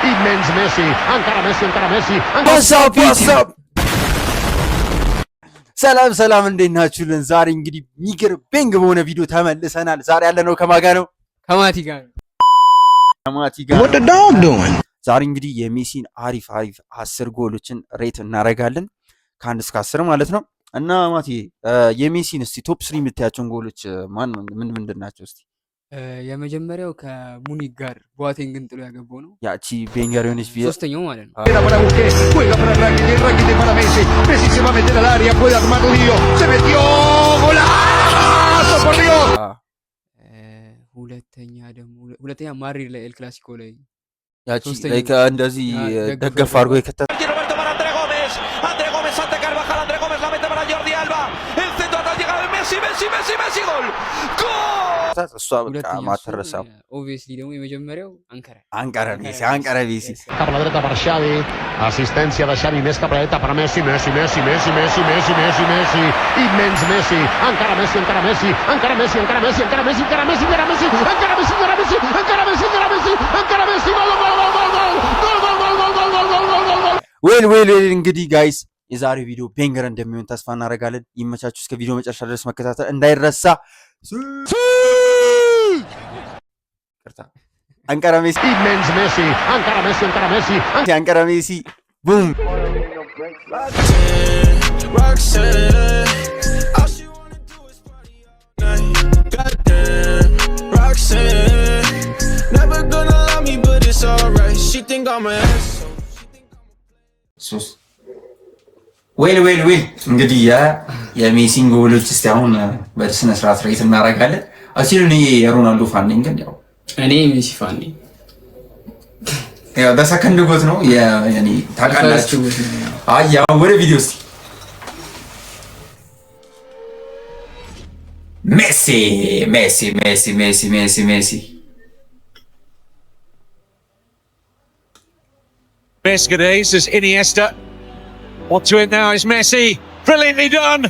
immens Messi, ancora Messi. What's up? ሰላም እንዴት ናችሁልን? ዛሬ እንግዲህ ሚገርም ቤንግ በሆነ ቪዲዮ ተመልሰናል። ዛሬ ያለነው ከማጋ ነው? ከማቲ ጋር። What the dog doing? ዛሬ እንግዲህ የሜሲን አሪፍ 10 ጎሎችን ሬት እናረጋለን ከ1 እስከ 10 ማለት ነው። እና ማቲ የሜሲን እስቲ ቶፕ 3 የምታያቸውን ጎሎች ምንድን ናቸው እስቲ? የመጀመሪያው ከሙኒክ ጋር ቦአቴንግን ጥሎ ያገባው ነው። ያቺ ቤንገር የሆነች ቪዲዮ ሶስተኛው ማለት ነው። ሁለተኛ ማድሪድ ላይ ኤል ክላሲኮ ላይ ያቺ እንደዚህ ደገፍ አድርጎ የከተተ እሷ በቃ ማተረሳም። ኦብቪየስሊ ደግሞ የመጀመሪያው አንቀረ ሜሲ per la dreta per Xavi, assistencia de Xavi, més cap a la dreta per Messi, immens Messi, encara Messi, ዌል እንግዲህ ጋይስ የዛሬው ቪዲዮ ቤንገር እንደሚሆን ተስፋ እናደርጋለን። ይመቻችሁ። እስከ ቪዲዮ መጨረሻ ድረስ መከታተል እንዳይረሳ። አንቀረ ሜሲ immens Messi, encara Messi, ቡም ዌል እንግዲህ የሜሲን ጎሎች እስቲ አሁን በስነ ስርዓት ሬት እናደርጋለን። አሲሉ እኔ የሮናልዶ ፋን ነኝ፣ ግን ያው እኔ ሜሲ ፋን ነኝ። ያው በሰከንድ ጎት ነው ያኔ ታውቃላችሁ። ያው ወደ ቪዲዮ እስቲ ሜሲ Mescades is Iniesta. Onto it now is Messi. Brilliantly done.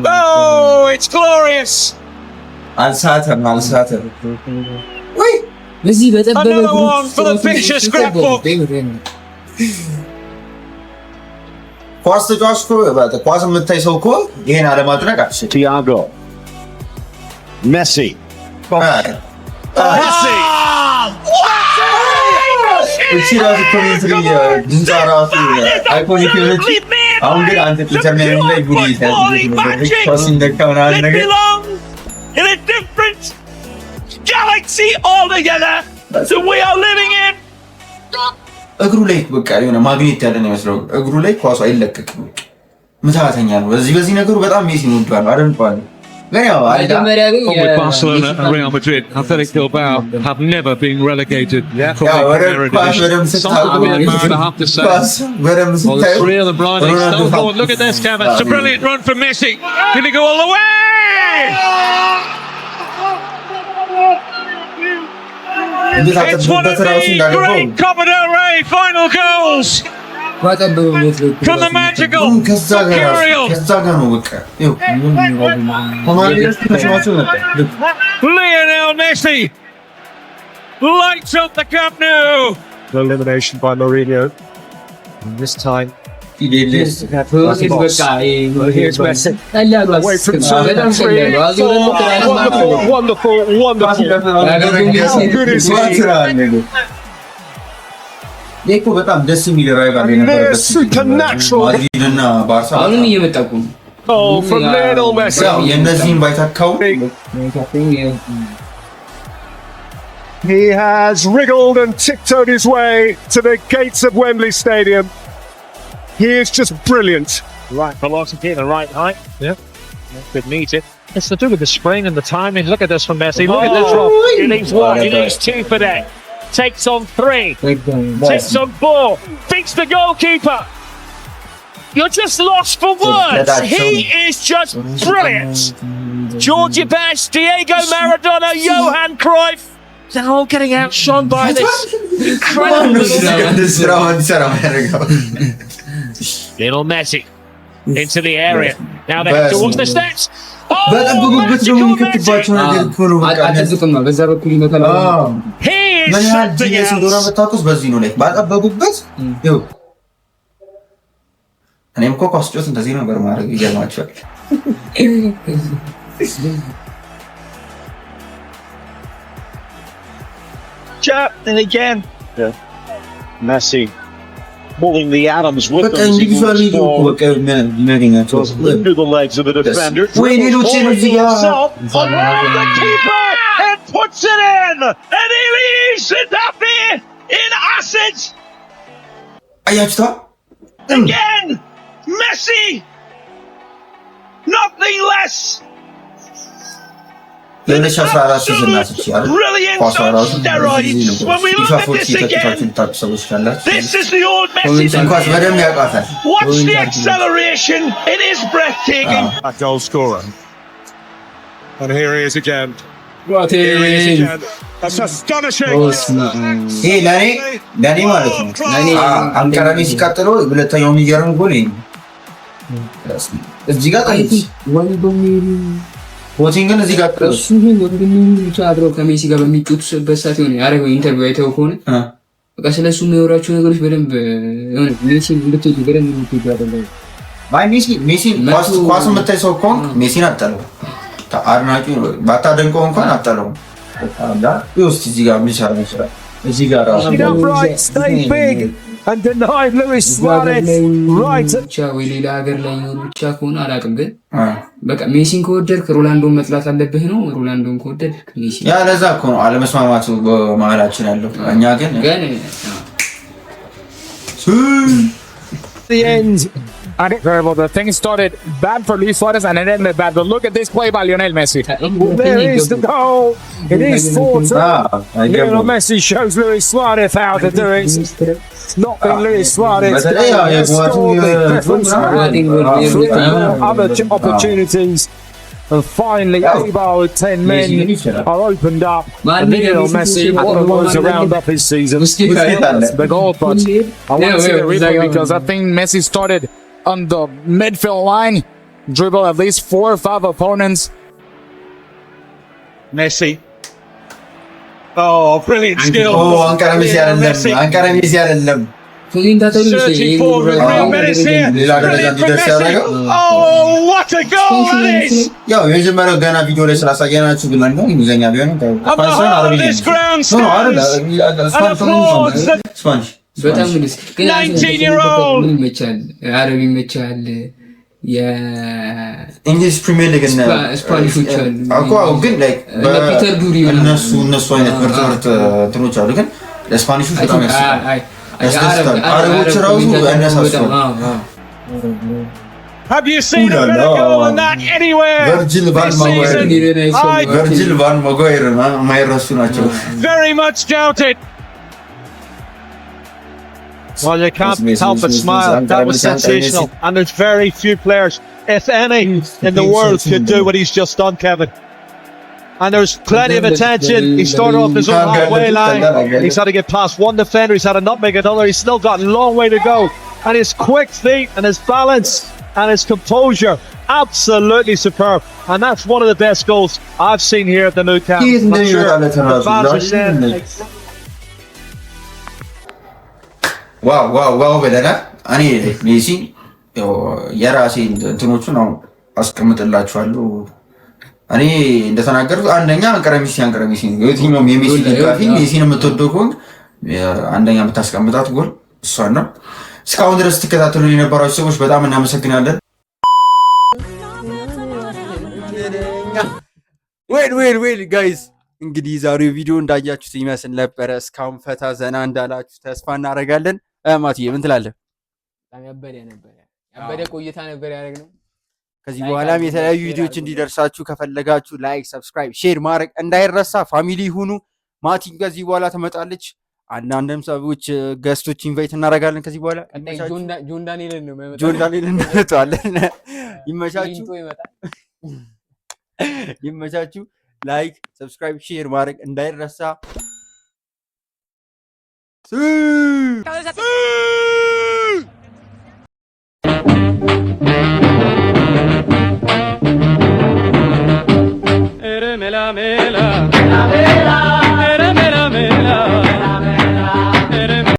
Oh, it's glorious. Alsater. Wait. Another one for the picture scrapbook. ኳስ ተጫዋች እኮ ኳስ የምታይ ሰው እኮ ይሄን አለማድረግ አትችልም። Thiago. Messi. Messi. እቺራስ ኮሚትሪ ድንዛራቱ አይኮኒክ ነች። አሁን ግን አንተ ዲተርሚኔሽን ላይ ጉድ ይታያል። ኳስ እንደካውና ነገር in a different galaxy altogether. So we are living in. እግሩ ላይ በቃ የሆነ ማግኔት ያለ ነው የሚመስለው። እግሩ ላይ ኳሱ አይለቀቅም። ምታተኛ ነው። በዚህ ነገሩ በጣም ሜሲ ነው ይባላል አይደል? With Barcelona and Real Madrid, Athletic Bilbao have never been relegated from the Premier Division. Something I have to say. Well, it's real and blinding. Still forward. Look at this, Kevin. It's a brilliant run from Messi. Can he go all the way? It's one of the great Copa del Rey final goals. From the magical Imperial. Lionel Messi lights up the Camp Nou. The elimination by Mourinho. And this time, here's Messi. away from 2-3. Wonderful. Good is he. እኮ በጣም ደስ የሚል ራይቫል የነበረበት supernatural ማድሪድና ባርሳ አሁን እየመጣኩ oh from Lionel Messi. የነዚህን ባይታካው He has wriggled and tiptoed his way to the gates of Wembley Stadium. He is just brilliant. Right velocity and the right height. Yeah. Could meet it. It's to do with the spring and the timing. Look at this from Messi. Look at this one. He needs one. He needs two for that. Takes on 3. Takes on 4. Beats the goalkeeper. You're just lost for words. He is just brilliant. George Best, Diego Maradona, Johan Cruyff. They're all getting outshone by this incredible little Messi into the area. Now they have towards the steps. He ምን ያህል ጂኒየስ እንደሆነ የምታውቁት በዚህ ነው። ባጠበቁበት ይኸው እኔም እኮ ኳስ ጮት እንደዚህ ነበር ማድረግ ይገርማችኋል። Chap, and again, Messi pulling the atoms with him. Through the legs of the defender. Himself around the keeper and puts it in, and he leaves it up in Assets. Again, Messi, nothing less. Brilliant on steroids. When we look at this again, this is the old Messi. Watch the acceleration. It is breathtaking. A goal scorer. And here he is again. What is That's astonishing. Hey, Danny ማለት ነው። አንካራ ሜሲ ቀጥሎ ሁለተኛው የሚገርም ጎል ነው። እዚህ ጋር ቦቲንግን እዚህ ጋር እሱ ግን ወንድሙ አብረው ከሜሲ ጋር በሚጫወቱበት ሰዓት የሆነ ያደረገው ኢንተርቪው አይተው ከሆነ በቃ ስለሱ የሚያወራቸው ነገሮች በደንብ የሆነ ሜሲ እንድትወዱ በደንብ እንድትወዱ ያደረገው ሜሲ ኳስ የምታይ ሰው ከሆንክ ሜሲን አጠለው አድናቂ ባታደንቀው እንኳን አጠለው ውስጥ እዚህ ጋር የሚሰራ ይችላል እዚህ ጋር ራሱ stay big and deny Luis Suarez right ወይ ሌላ ሀገር ላይ ነው ብቻ ከሆነ አላውቅም ግን በቃ ሜሲን ከወደድክ ሮናልዶን መጥላት አለብህ ነው ሮናልዶን ከወደድክ ሜሲ ያ ለዛ እኮ ነው አለመስማማቱ በመሃላችን ያለው እኛ ግን The end. And the thing started bad for Luis Suarez and it ended bad. But look at this play by Lionel Messi. there is the goal. It is 4-2. Lionel Messi shows Luis Suarez how to do it. Not been Luis Suarez. Other opportunities. And finally, Eibar with 10 men are opened up. And Lionel Messi was around up his season. The goal, but I want to see the replay because I think Messi started on the midfield line, dribble at least 4 or 5 opponents. Messi. Oh, brilliant skill. Oh, Ankara Messi አይደለም. Searching for Real Madrid here. Brilliant from Messi. Oh, what a goal that is! ያው የመጀመሪያው ገና ቪዲዮ ላይ ስላሳየናችሁ ግን ነው እንግሊዝኛ ቢሆን this ground stands and applauds the ስፓኒሽ በጣም ልስ 19-year-old ይመቻል አረብ ይመቻል የእንግሊዝ ፕሪሚየር ሊግ እና ስፓኒሾች አሉ አቋ ግን ላይክ ፒተር ዱሪ እነሱ አይነት ምርጥ እንትኖች አሉ ግን ለስፓኒሾች በጣም አረቦች ራሱ ያነሳሱ Have you seen a better goal than that anywhere? Virgil van Maguire ማይረሱ ናቸው very much doubted. Well, you can't help but smile. That was sensational. And there's very few players, if any, in the world could do what he's just done, Kevin. And there's plenty of attention. He started off his own halfway line. He's had to get past one defender. He's had to nutmeg another. He's still got a long way to go. And his quick feet and his balance and his composure, absolutely superb. And that's one of the best goals I've seen here at the Nou Camp. I'm sure the fans are saying, ዋው በለና እኔ ሜሲ የራሴ እንትኖቹን ነው አስቀምጥላችኋለሁ። እኔ እንደተናገርኩት አንደኛ አንቀረ ሜሲ ነው። የትኛውም የሜሲ ደጋፊ ሜሲን የምትወደው ከሆነ አንደኛ የምታስቀምጣት ጎል እሷን ነው። እስካሁን ድረስ ተከታተሉ የነበራችሁ ሰዎች በጣም እናመሰግናለን። ዌል ጋይስ እንግዲህ ዛሬው ቪዲዮ እንዳያችሁት ይመስል ነበረ። እስካሁን ፈታ ዘና እንዳላችሁ ተስፋ እናደርጋለን። ማቲዬ ምን ትላለህ? በጣም ያበደ ቆይታ ነበር ያደረግነው። ከዚህ በኋላም የተለያዩ ቪዲዮዎች እንዲደርሳችሁ ከፈለጋችሁ ላይክ፣ ሰብስክራይብ፣ ሼር ማድረግ እንዳይረሳ። ፋሚሊ ሁኑ። ማቲ ከዚህ በኋላ ትመጣለች። አንዳንድም ሰዎች ገስቶች ኢንቫይት እናደርጋለን። ከዚህ በኋላ ጆን ዳንኤልን ነው ማለት ጆን ዳንኤልን እንመጣለን። ይመቻችሁ። ላይክ፣ ሰብስክራይብ፣ ሼር ማድረግ እንዳይረሳ።